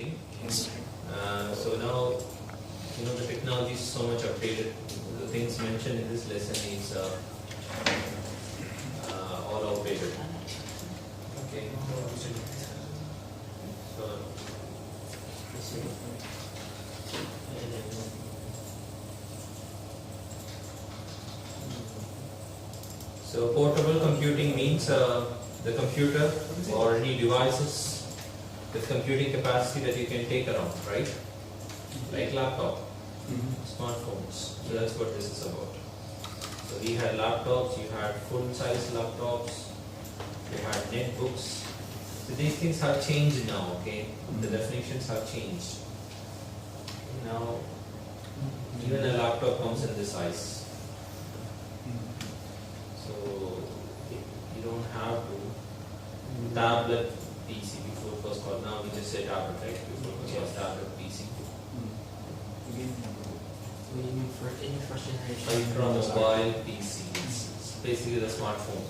computing. So now, the technology is so much updated. The things mentioned in this lesson is all outdated. Okay. So portable computing means the computer or any devices with computing capacity that you can take around, right? Like laptop, smartphones. So that's what this is about. So we had laptops, you had full-size laptops, you had netbooks. So these things have changed now, okay? The definitions have changed. Now, even a laptop comes in this size. So you don't have to tablet PC before it was called. Now we just say tablet, right? Before it was tablet PC. What do you mean for any first generation? Ultra mobile PC. It's basically the smartphone.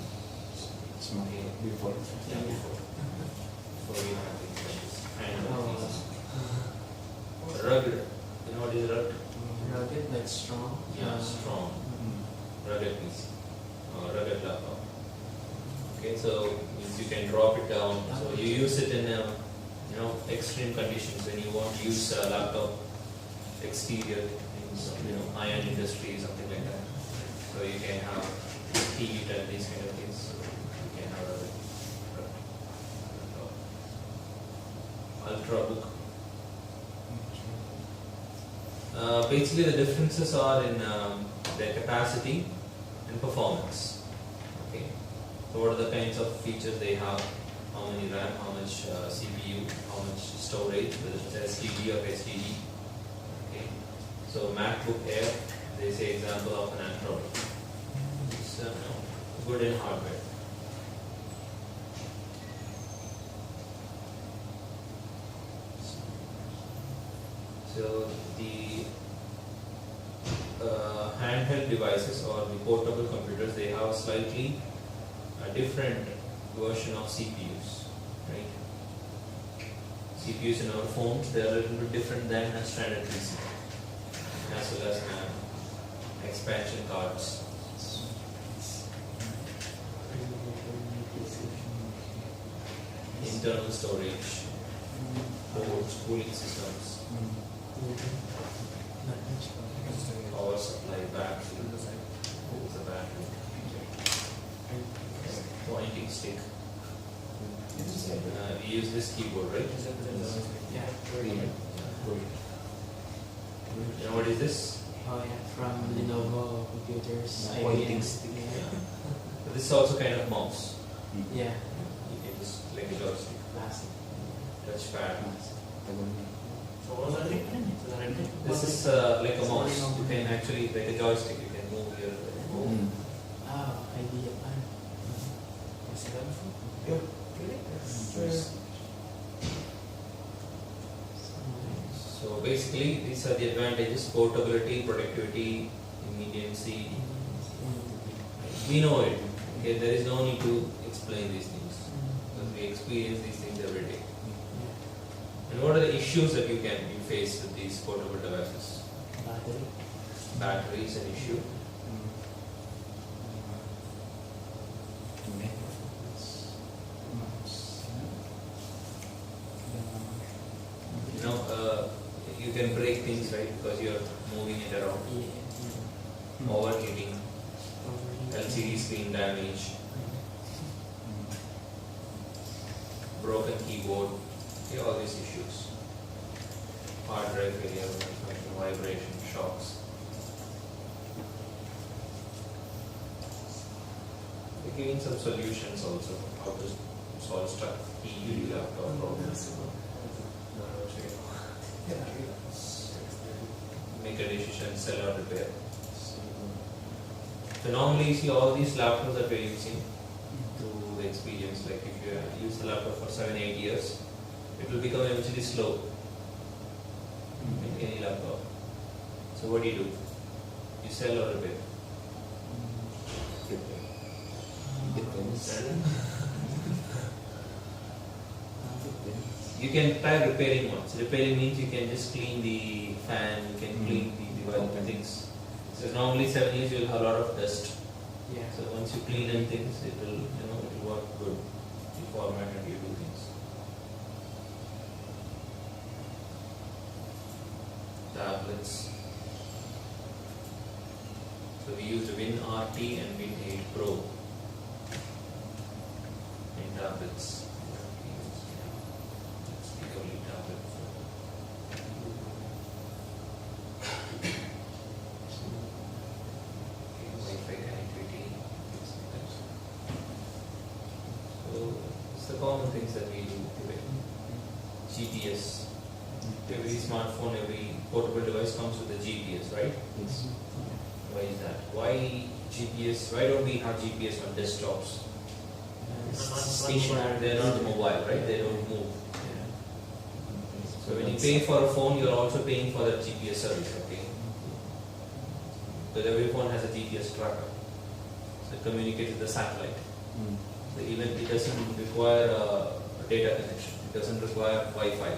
Smartphone before. Yeah, before. Before we have things like this. Handheld PC. Rugged. You know what is rugged? Rugged, like strong. Yeah, strong. Rugged PC. Rugged laptop. Okay, so you can drop it down. So you use it in extreme conditions when you want to use a laptop exterior in iron industry, something like that. So you can have heat and these kind of things. So you can have a ultrabook. Basically, the differences are in their capacity and performance. Okay. So what are the kinds of features they have? How many RAM? How much CPU? How much storage? Whether it's SSD or HDD. Okay. So MacBook Air, they say example of an Android. It's good in hardware. So the handheld devices or the portable computers, they have slightly a different version of CPUs, right? CPUs in our phones, they are a little bit different than a standard PC, as well as expansion cards. Internal storage, boards, cooling systems, power supply, battery, the battery, pointing stick. We use this keyboard, right? Yeah. You know what is this? Oh yeah, from Lenovo computers. Pointing IBM. stick. Yeah. But this is also kind of mouse. Yeah. You can just like a joystick, Plastic. touchpad. So what's that thing? This is like a mouse. You can actually, like a joystick, you can move your phone. Oh, IBM. You see that before? Yeah. Really? So basically, these are the advantages: portability, productivity, immediacy. We know it. Okay, there is no need to explain these things because we experience these things every day. And what are the issues that you face with these portable devices? Battery. Battery is an issue. You can break things, right, because you are moving it around. Overheating, LCD screen damage, broken keyboard, all these issues. Hard drive failure, malfunction, vibration, shocks. We're giving some solutions also, how to solve stuck key laptop problems. Make a decision, sell or repair. So normally you see all these laptops that we're using to the experience, like if you use the laptop for 7-8 years, it will become eventually slow. Like any laptop. So what do? You sell or repair? Depends. You can try repairing once. Repairing means you can just clean the fan, you can clean the device things. So normally 7 years you will have a lot of dust. Yeah. So once you clean and things, it will it will work good. You format and you do things. Tablets. So we used WinRT and Win8 Pro in tablets. Let's take only tablet. Wi-Fi connectivity. So it's the common things that we do today. GPS. Every smartphone, every portable device comes with a GPS, right? Yes. Why is that? Why GPS? Why don't we have GPS on desktops? Stationary. They're not mobile, right? They don't move. Yeah. So when you pay for a phone, you're also paying for that GPS service, okay? Because every phone has a GPS tracker. So it communicates with the satellite. Mm. So even it doesn't require a data connection. It doesn't require Wi-Fi.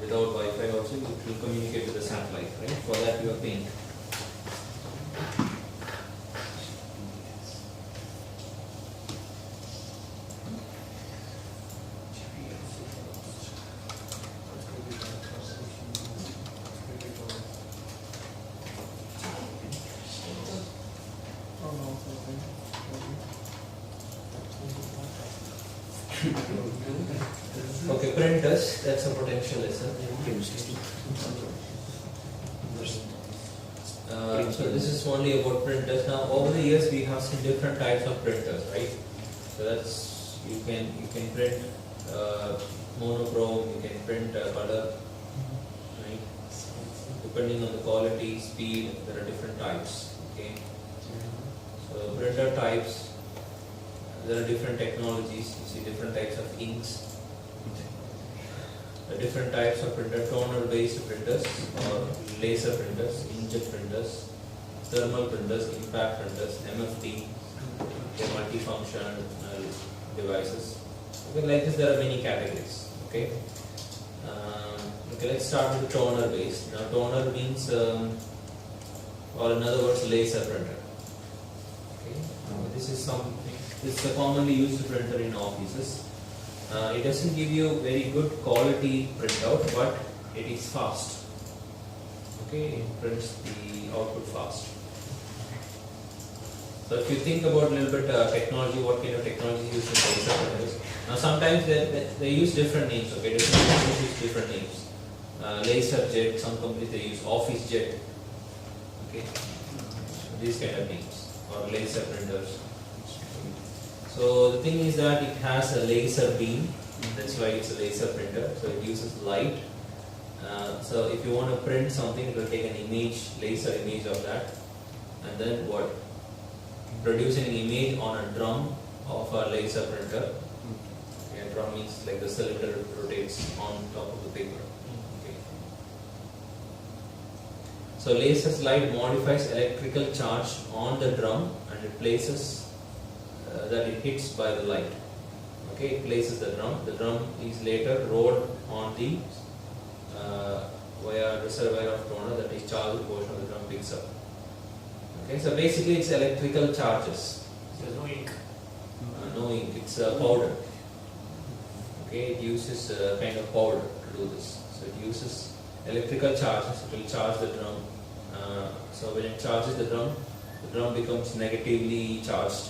Without Wi-Fi also, it will communicate with the satellite, right? For that you are paying. Okay, printers, that's a potential lesson. So this is only about printers. Now over the years we have seen different types of printers, right? So that's you can print monochrome, you can print color, right? Depending on the quality, speed, there are different types. Okay. So printer types, there are different technologies. You see different types of inks. Different types of printer, toner based printers or laser printers, inkjet printers, thermal printers, impact printers, MFT, multifunctional devices. Okay, like this there are many categories. Okay, let's start with toner based. Now toner means, or in other words, laser printer. Okay, this is a commonly used printer in offices. It doesn't give you very good quality printout, but it is fast. Okay, it prints the output fast. So if you think about a little bit technology, what kind of technology is used in laser printers? Now sometimes they use different names. Okay, different companies use different names. Laser jet, some companies they use office jet. Okay, these kind of names, or laser printers. So the thing is that it has a laser beam, that's why it's a laser printer. So it uses light. So if you want to print something, it will take an image, laser image of that, and then what? Producing an image on a drum of a laser printer. Okay, a drum means like the cylinder rotates on top of the paper. Okay. So laser slide modifies electrical charge on the drum and it places that it hits by the light. Okay, it places the drum. The drum is later rolled on the via reservoir of toner, that is charged portion of the drum picks up. Okay, so basically it's electrical charges. There's no ink. No ink, it's powder. Okay, it uses a kind of powder to do this. So it uses electrical charges, it will charge the drum. So when it charges the drum becomes negatively charged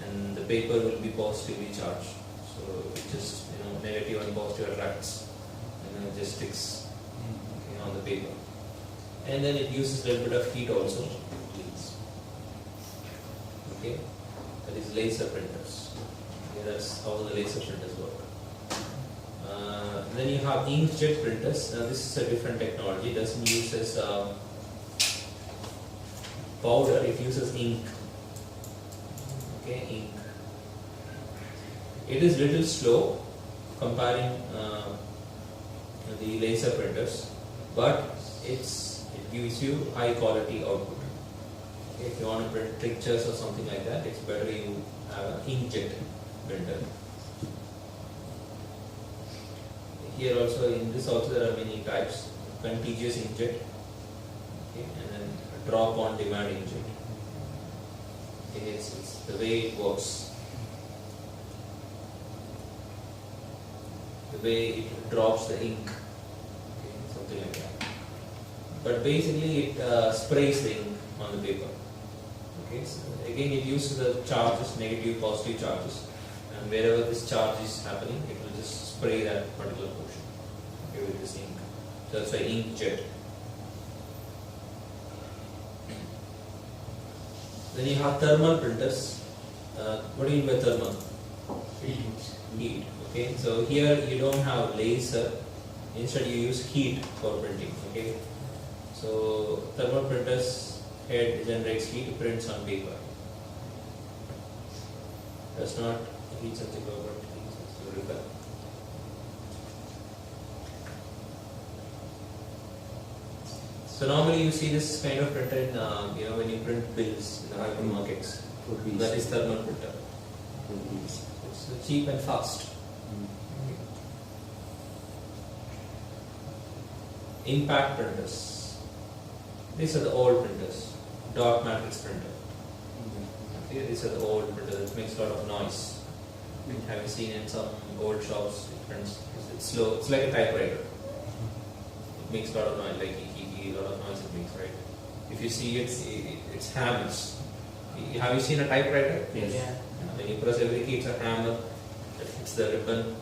and the paper will be positively charged. So it just negative and positive attracts and it just sticks on the paper. And then it uses a little bit of heat also. Okay, that is laser printers. Okay, that's how the laser printers work. Then you have inkjet printers. Now this is a different technology. It doesn't use as powder. It uses ink. Okay, ink. It is little slow comparing the laser printers, but it gives you high quality output. Okay, if you want to print pictures or something like that, it's better you have an inkjet printer. here also, in this also there are many types. Contiguous inkjet, okay, and then a drop on demand inkjet. Okay, it's the way it works. The way it drops the ink, okay, something like that. But basically it sprays the ink on the paper. Okay, so again it uses the charges, negative, positive charges, and wherever this charge is happening, it will just spray that particular portion, okay, with this ink. So that's why inkjet. Then you have thermal printers. What do you mean by thermal? Heat. Okay, so here you don't have laser. Instead, you use heat for printing. Okay, so thermal printers head generates heat, prints on paper. Does not heat sensitive, but heat sensitive. So normally you see this kind of printer in, when you print bills in the hypermarkets. That is thermal printer. It's cheap and fast. Impact printers. These are the old printers. Dot matrix printer. Okay, these are the old printers. It makes a lot of noise. Have you seen in some old shops? It prints. It's slow. It's like a typewriter. It makes a lot of noise, like a lot of noise it makes, right? If you see it's hammers. Have you seen a typewriter? Yes. Yeah. When you press every key, it's a hammer that hits the ribbon,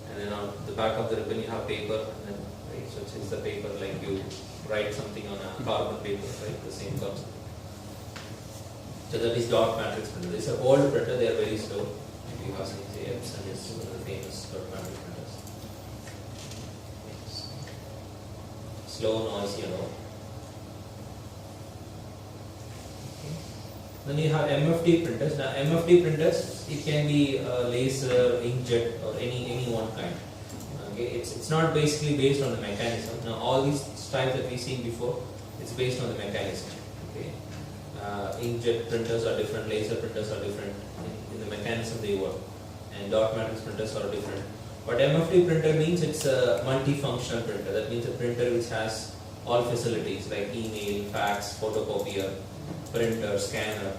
and then on the back of the ribbon you have paper, and then right, so it hits the paper like you write something on a carbon paper, right? The same concept. So that is dot matrix printer. These are old printer; they are very slow. You have seen Epson is one of the famous dot matrix printers. Slow, noisy, Then you have MFD printers. Now MFD printers, it can be laser, inkjet, or any one kind. Okay, it's not basically based on the mechanism. Now all these types that we've seen before, it's based on the mechanism. Okay, inkjet printers are different, laser printers are different in the mechanism they work, and dot matrix printers are different. But MFD printer means it's a multifunctional printer. That means a printer which has all facilities like email, fax, photocopier, printer, scanner,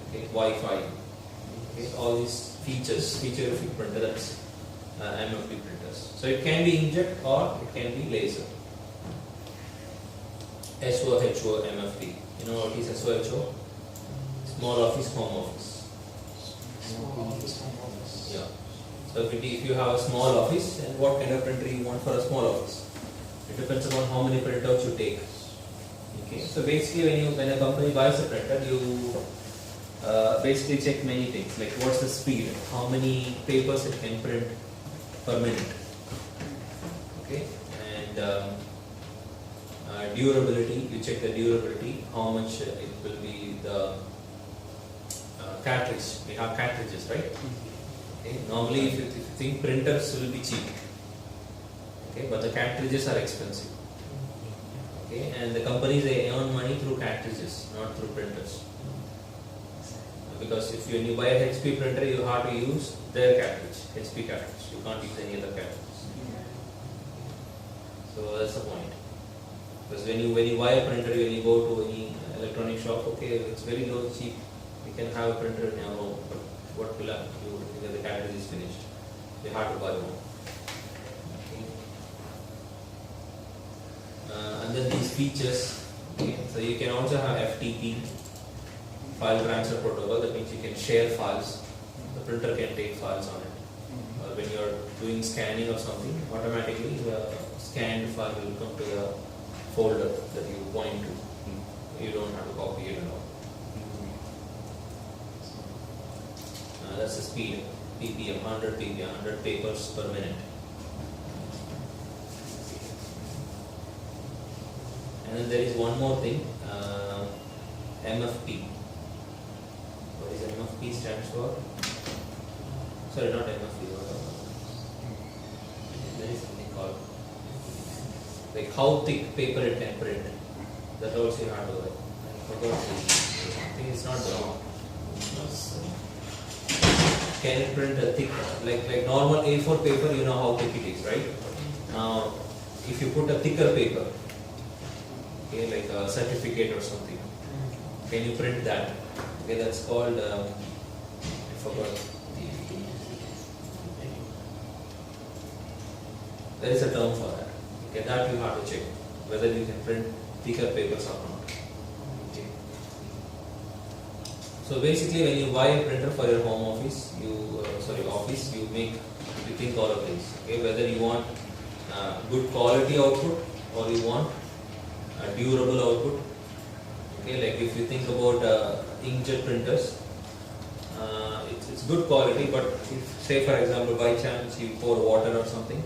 okay, Wi-Fi, okay, all these feature-filled printer, that's MFD printers. So it can be inkjet or it can be laser. SOHO MFD. You know what is SOHO? Small office, home office. Small office, home office. Yeah. So if you have a small office, and what kind of printer you want for a small office? It depends upon how many printouts you take. Okay. So basically, when a company buys a printer, you basically check many things, like what's the speed, how many papers it can print per minute. Okay, and durability. You check the durability, how much it will be the cartridge. We have cartridges, right? Okay. Normally, if you think printers will be cheap, okay, but the cartridges are expensive. Okay, and the companies, they earn money through cartridges, not through printers. Because when you buy a HP printer, you have to use their cartridge, HP cartridge. You can't use any other cartridge. So that's the point. Because when you buy a printer, when you go to any electronic shop, okay, it's very low, cheap. You can have a printer in your home, but what will happen to you when the cartridge is finished? You have to buy one. And then these features, okay, so you can also have FTP, file transfer protocol. That means you can share files. The printer can take files on it. Or when you are doing scanning or something, automatically the scanned file will come to the folder that you point to. You don't have to copy it at all. That's the speed, ppm, 100 ppm, 100 papers per minute. And then there is one more thing, MFP. What is MFP stands for? Sorry, not MFP. There is something called, like how thick paper it can print. That also you have to like. I forgot the thing. It's not brown. Can it print a thick, like normal A4 paper? You know how thick it is, right? Now, if you put a thicker paper, okay, like a certificate or something, can you print that? Okay, that's called, I forgot. There is a term for that. Okay, that you have to check whether you can print thicker papers or not. Okay. So basically, when you buy a printer for your home office, office, you think all of this. Okay, whether you want good quality output or you want durable output. Okay, like if you think about inkjet printers, it's good quality, but if, say for example, by chance you pour water or something,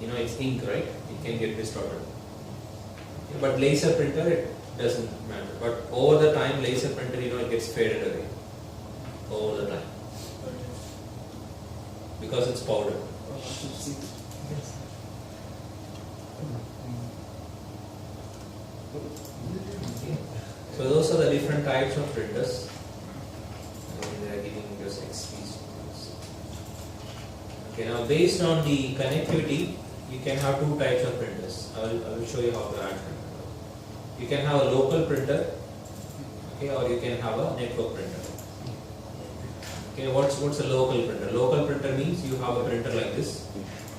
it's ink, right? It can get distorted. Okay, but laser printer, it doesn't matter. But over the time, laser printer, it gets faded away over the time because it's powder. Okay. So those are the different types of printers. They are giving just XPs. Okay, now based on the connectivity, you can have two types of printers. I will show you how to add them. You can have a local printer, okay, or you can have a network printer. Okay, what's a local printer? Local printer means you have a printer like this.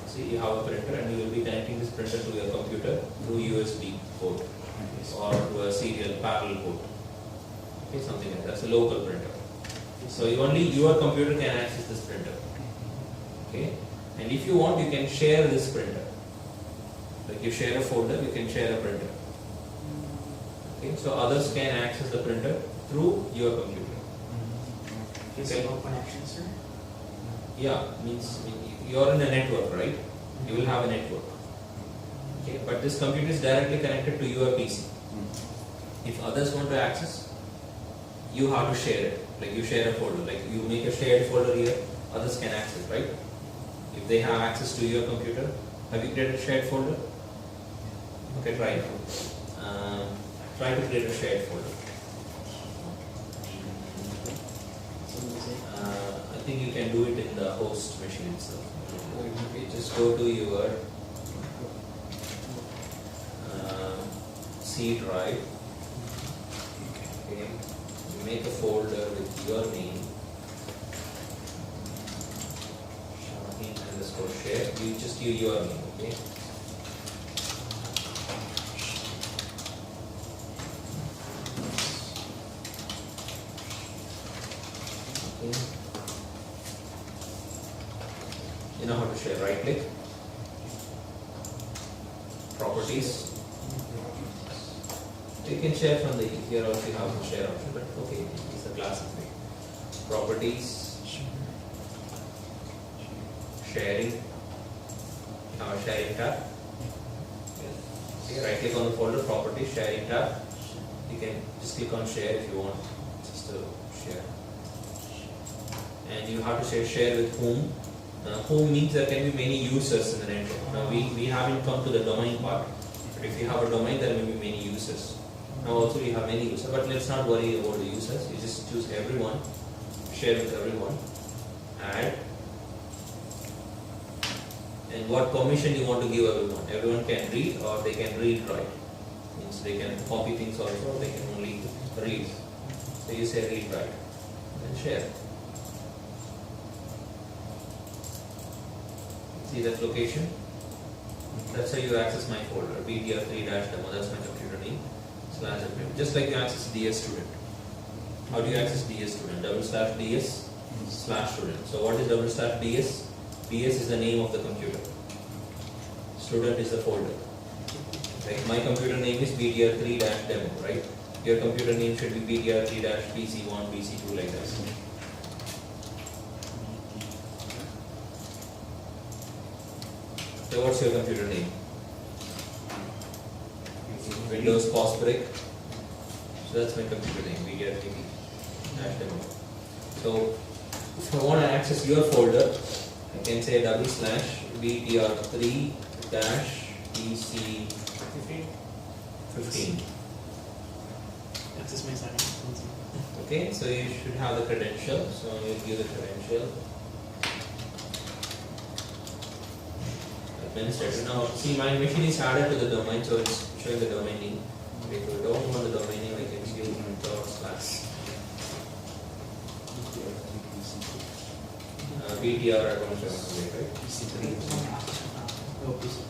See, you have a printer and you will be connecting this printer to your computer through USB port or to a serial parallel port. Okay, something like that. That's a local printer. So only your computer can access this printer. Okay, and if you want, you can share this printer. Like you share a folder, you can share a printer. Okay, so others can access the printer through your computer. Is it open access, sir? Yeah, means you're in a network, right? You will have a network. Okay, but this computer is directly connected to your PC. If others want to access, you have to share it. Like you share a folder, like you make a shared folder here, others can access, right? If they have access to your computer, have you created a shared folder? Okay, try it. Try to create a shared folder. I think you can do it in the host machine itself. Okay, just go to your C drive. Okay, you make a folder with your name. Share. You just use your name. Okay. You know how to share, right click, properties. You can share from the here also you have to share option, but okay, it's the classic way. Properties, sharing, our sharing tab. Okay, right click on the folder, properties, sharing tab. You can just click on share if you want, just to share. And you have to say share with whom. Whom means there can be many users in the network. Now we haven't come to the domain part, but if you have a domain, there may be many users. Now also we have many users, but let's not worry about the users. You just choose everyone, share with everyone, add, and what permission you want to give everyone. Everyone can read or they can read write. Means they can copy things also, or they can only read. So you say read write and share. See that location? That's how you access my folder, BTR3-demo, that's my computer name, /admin. Just like you access DS student. How do you access DS student? /DS/student. So what is /DS? DS is the name of the computer. Student is the folder. Like my computer name is BTR3-demo, right? Your computer name should be BTR3-PC1, PC2 like that. So what's your computer name? Windows pause break. So that's my computer name, BTR3-demo. So if I want to access your folder, I can say /BTR3-PC15. Access my settings. Okay, so you should have the credential. So you give the credential. administrator. Now, see, my machine is added to the domain, so it's showing the domain name. If we don't want the domain name, I can use /. BTR administrator, right? Oh, PC3.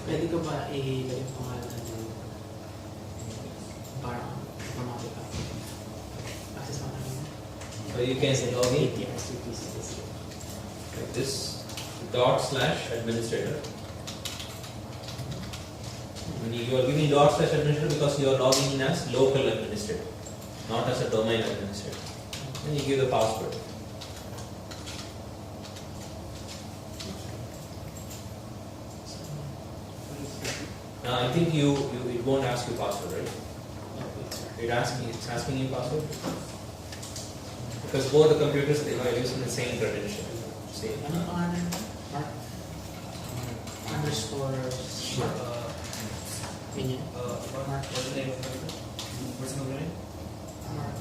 Pwede ko ba ilagay ang pangalan ng parang automatic access pangalan? So you can log in ATR like this /administrator. And you are giving /administrator because you are logging in as local administrator, not as a domain administrator. Then you give the password. Now I think it won't ask you password, right? It's asking you password because both the computers they are using the same credential. Same. Ano pangalan mo? Mark? Underscore ganyan. Mark. What's the name of the personal name? Mark.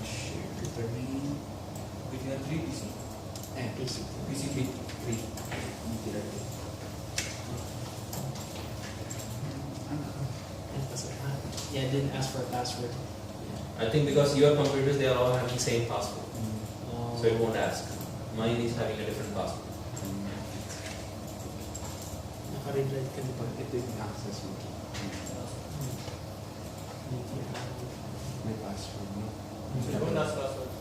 BTR 3 PC. PC. PC 3. And password. Yeah, it didn't ask for a password. I think because your computers they are all having the same password, so it won't ask. Mine is having a different password. Naka-read ka di ba? Ito yung access mo. May password mo. Don't ask password.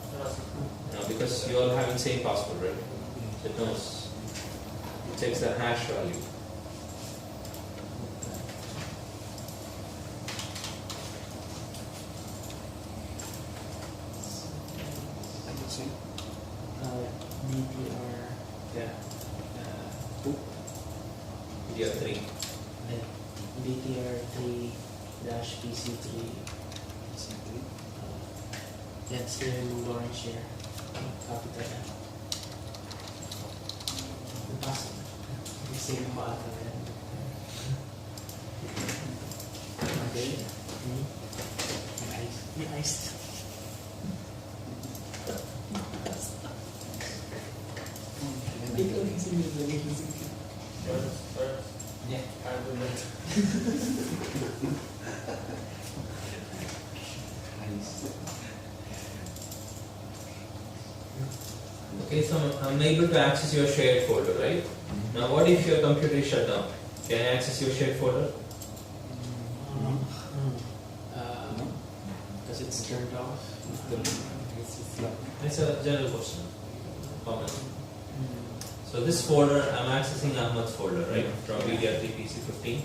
Now because you all having same password, right? So it knows. It checks the hash value. BTR Yeah. 2. BTR 3. BTR 3-PC3. Let's remove Lawrence share. Copy that. Password. Same password. Okay. Nice. Ikaw yung sinilagay ko sa Yeah, I'll do that. Okay, so I'm able to access your shared folder, right? Now, what if your computer is shut down? Can I access your shared folder? Because it's turned off. It's a general question. Comment. So this folder, I'm accessing Ahmad's folder, right? From BDR3 PC15.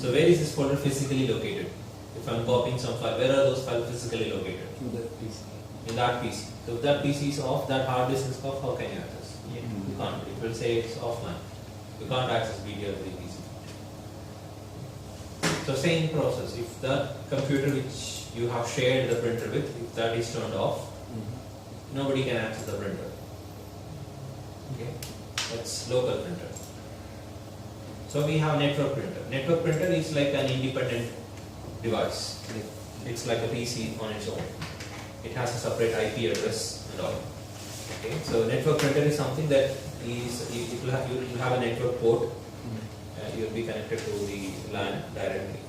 So where is this folder physically located? If I'm copying some file, where are those files physically located? To that PC. In that PC. So if that PC is off, that hard disk is off, how can you access? Yeah. You can't. It will say it's offline. You can't access BDR3 PC. So same process. If the computer which you have shared the printer with, if that is turned off, nobody can access the printer. Okay, that's local printer. So we have network printer. Network printer is like an independent device. It's like a PC on its own. It has a separate IP address and all. Okay, so network printer is something that is you will have a network port. You will be connected to the LAN directly.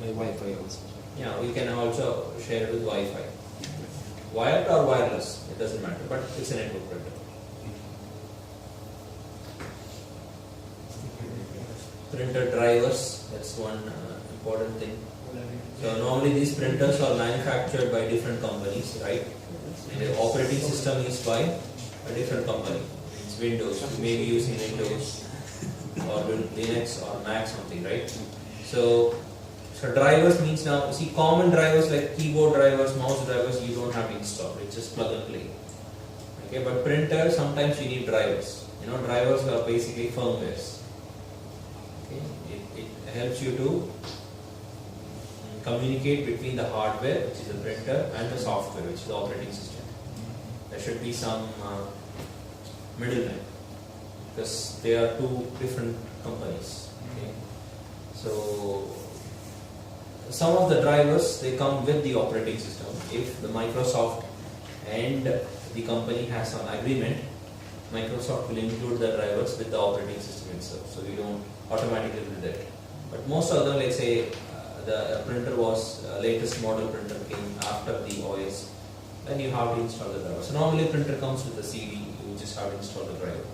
By Wi-Fi also. Yeah, we can also share it with Wi-Fi. Wired or wireless, it doesn't matter, but it's a network printer. Printer drivers, that's one important thing. So normally these printers are manufactured by different companies, right? And the operating system is by a different company. It's Windows, you may be using Windows or Linux or Mac something, right? So drivers means now, see common drivers like keyboard drivers, mouse drivers, you don't have to install, it's just plug and play. Okay, but printer, sometimes you need drivers. You know, drivers are basically firmwares. Okay, it helps you to communicate between the hardware, which is the printer, and the software, which is the operating system. There should be some middleman, because they are two different companies. Okay, so some of the drivers, they come with the operating system. If the Microsoft and the company has some agreement, Microsoft will include the drivers with the operating system itself, so you don't automatically do that. But most of them, let's say the printer was latest model printer came after the OS, then you have to install the driver. So normally printer comes with a CD, you just have to install the driver.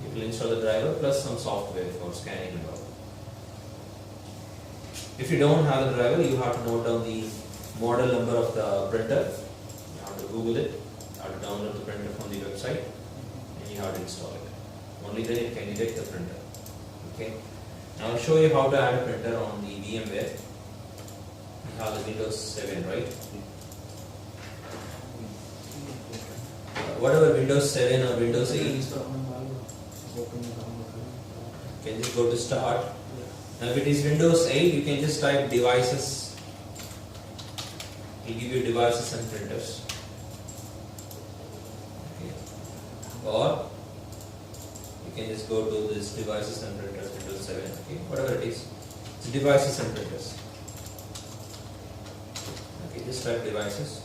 You will install the driver plus some software for scanning and all. If you don't have the driver, you have to note down the model number of the printer. You have to Google it, you have to download the printer from the website, and you have to install it. Only then it can detect the printer. Okay. Now I'll show you how to add a printer on the VMware. You have the Windows 7, right? Whatever Windows 7 or Windows 8, you can just go to Start. Now if it is Windows 8, you can just type devices. It will give you devices and printers. Okay. Or you can just go to this devices and printers, Windows 7, okay, whatever it is. It's devices and printers. Okay, just type devices.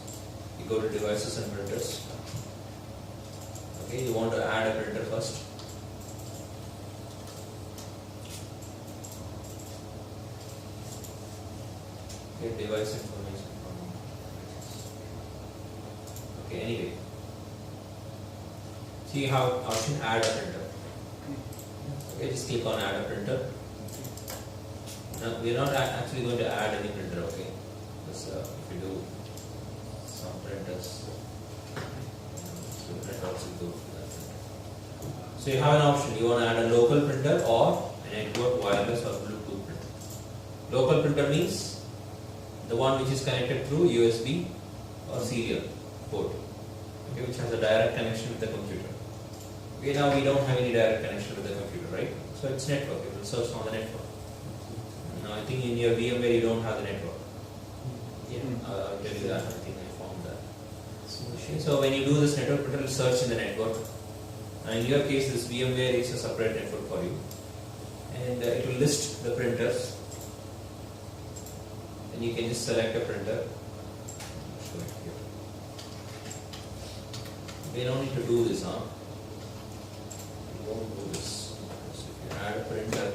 You go to devices and printers. Okay, you want to add a printer first. Okay, device information. Okay, anyway. So you have option add a printer. Okay, just click on add a printer. Now we are not actually going to add any printer, okay? Because if you do some printers, so that also go to that printer. So you have an option. You want to add a local printer or a network wireless or Bluetooth printer. Local printer means the one which is connected through USB or serial port, okay, which has a direct connection with the computer. Okay, now we don't have any direct connection with the computer, right? So it's network, it will search on the network. Now I think in your VMware you don't have the network. I'll tell you that, I think I found that. Okay, so when you do this network, it will search in the network. And in your case, this VMware is a separate network for you. And it will list the printers. And you can just select a printer. Show it here. We don't need to do this, huh? We won't do this. So if you add a printer,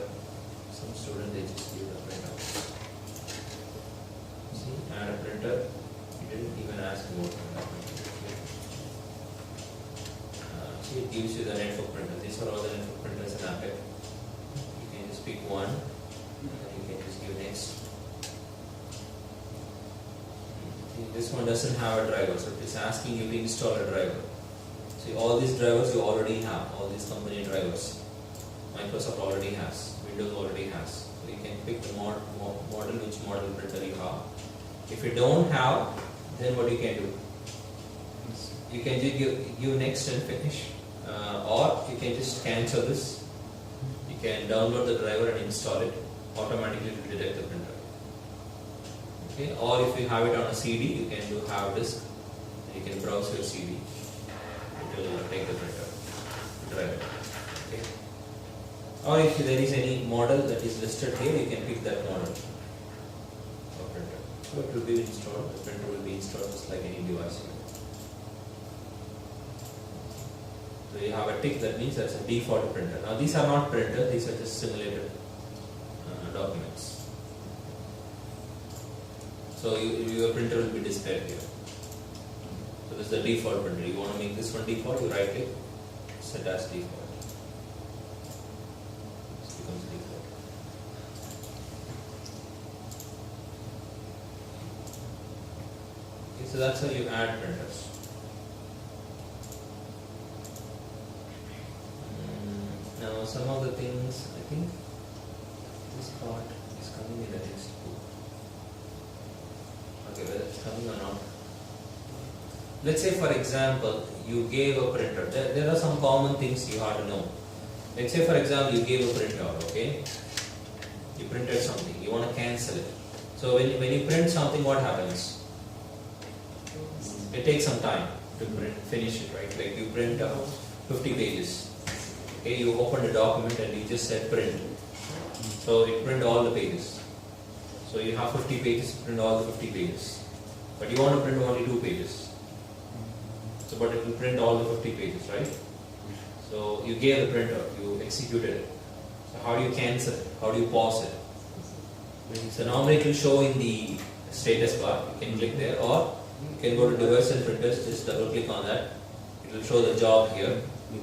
some student they just give the printer. See, add a printer. You didn't even ask about printer. See, it gives you the network printer. These are all the network printers in Apex. You can just pick one, and you can just give next. This one doesn't have a driver, so it is asking you to install a driver. See, all these drivers you already have, all these company drivers. Microsoft already has, Windows already has. So you can pick the model, which model printer you have. If you don't have, then what you can do? You can give next and finish, or you can just cancel this. You can download the driver and install it. Automatically it will detect the printer. Okay, or if you have it on a CD, you can do have disk. You can browse your CD. It will take the printer, drive it. Okay. Or if there is any model that is listed here, you can pick that model of printer. So it will be installed. The printer will be installed just like any device. So you have a tick, that means that's a default printer. Now these are not printers; these are just simulated documents. So your printer will be displayed here. So this is the default printer. You want to make this one default, you right click, set as default. This becomes default. Okay, so that's how you add printers. Now some of the things, I think this part is coming in the next book. Okay, whether it's coming or not. Let's say for example, you gave a printer. There are some common things you have to know. Let's say for example, you gave a printer, okay? You printed something, you want to cancel it. So when you print something, what happens? It takes some time to finish it, right? Like you print 50 pages. Okay, you open the document and you just said print. So it print all the pages. So you have 50 pages, print all the 50 pages. But you want to print only 2 pages. So but it will print all the 50 pages, right? So you gave the printer, you executed it. So how do you cancel it? How do you pause it? So normally it will show in the status bar. You can click there, or you can go to device and printers, just double click on that. It will show the job here. You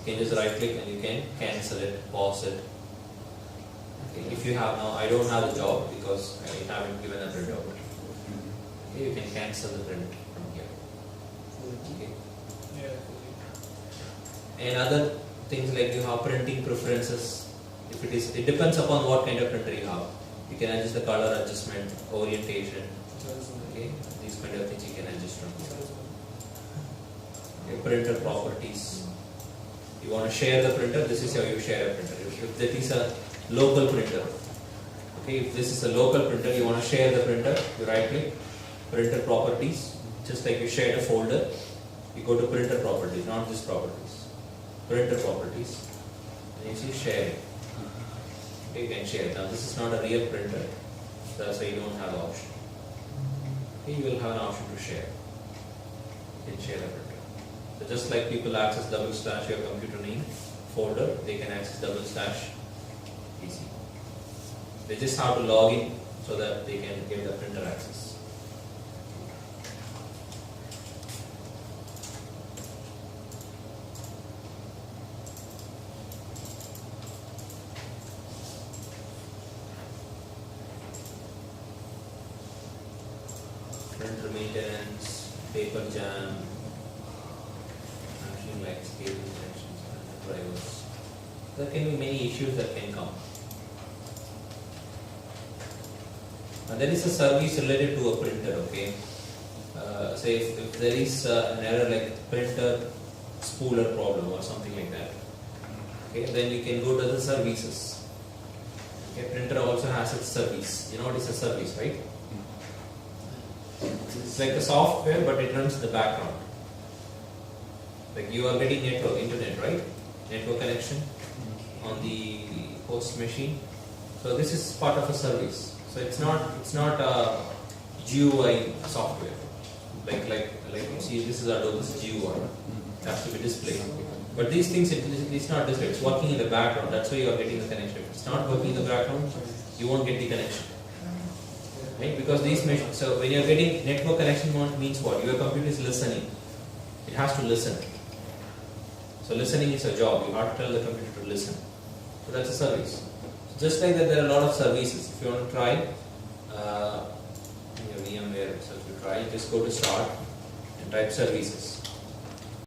can just right click and you can cancel it, pause it. Okay, if you have now, I don't have the job because I haven't given a print out. Okay, you can cancel the print from here. Okay. And other things like you have printing preferences. If it depends upon what kind of printer you have. You can adjust the color adjustment, orientation. Okay, these kind of things you can adjust from here. Okay, printer properties. You want to share the printer, this is how you share a printer. If that is a local printer, okay, if this is a local printer, you want to share the printer, you right click, printer properties, just like you shared a folder, you go to printer properties, not this properties, printer properties, and you see sharing. Okay, you can share. Now this is not a real printer, that's why you don't have an option. Okay, you will have an option to share. You can share the printer. So just like people access / your computer name folder, they can access / PC. They just have to log in so that they can get the printer access. Printer maintenance, paper jam, machine lights, cable connections, and drivers. There can be many issues that can come. And there is a service related to a printer, okay? Say if there is an error like printer spooler problem or something like that, okay, then you can go to the services. Okay, printer also has its service. You know what is a service, right? It's like a software, but it runs in the background. Like you are getting internet, right? Network connection on the host machine. So this is part of a service. So it's not a GUI software. Like you see, this is Adobe's GUI. It has to be displayed. But these things, it's not displayed. It's working in the background. That's why you are getting the connection. If it's not working in the background, you won't get the connection. Right? Because these machines. So when you are getting network connection, means what? Your computer is listening. It has to listen. So listening is a job. You have to tell the computer to listen. So that's a service. So just like that, there are a lot of services. If you want to try your VMware, so if you try, just go to Start and type services.